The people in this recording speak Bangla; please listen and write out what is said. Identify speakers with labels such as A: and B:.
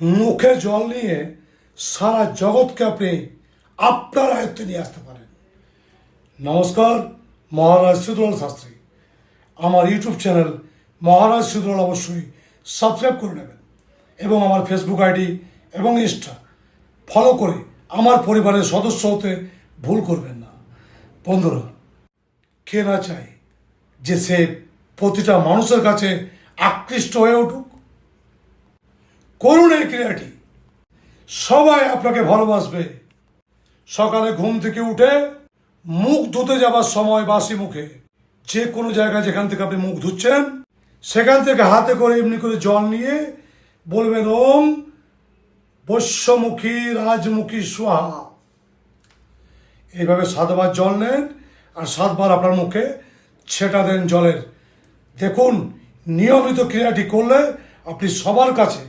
A: মুখে জল নিয়ে সারা জগৎকে আপনি আপনার আয়ত্তে নিয়ে আসতে পারেন। নমস্কার, মহারাজ সুদরল শাস্ত্রী। আমার ইউটিউব চ্যানেল মহারাজ সুদরল অবশ্যই সাবস্ক্রাইব করে নেবেন এবং আমার ফেসবুক আইডি এবং ইনস্টা ফলো করে আমার পরিবারের সদস্য হতে ভুল করবেন না। বন্ধুরা, কে না চায় যে সে প্রতিটা মানুষের কাছে আকৃষ্ট হয়ে উঠুক? করুন এই ক্রিয়াটি, সবাই আপনাকে ভালোবাসবে। সকালে ঘুম থেকে উঠে মুখ ধুতে যাবার সময় বাসি মুখে যে কোনো জায়গায় যেখান থেকে আপনি মুখ ধুচ্ছেন সেখান থেকে হাতে করে এমনি করে জল নিয়ে বলবেন ওম বৈশ্যমুখী রাজমুখী স্বাহা। এইভাবে 7 বার জল নেন আর 7 বার আপনার মুখে ছেটা দেন জলের। দেখুন, নিয়মিত ক্রিয়াটি করলে আপনি সবার কাছে